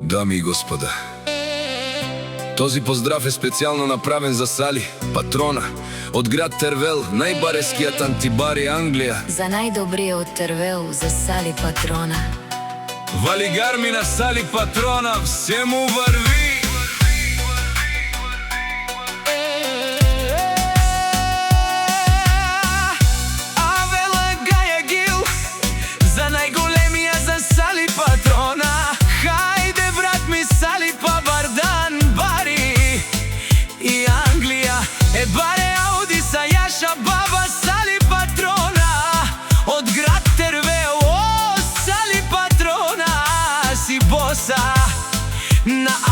Дами и господа, този поздрав е специјално направен за Сали, патрона од град Тервел, најбарескиот антибари Англија. За најдобриот Тервел, за Сали патрона. Валигарми на Сали патрона, все му върви. Баба Сали патрона од град Тервел, о, Сали патрона си боса на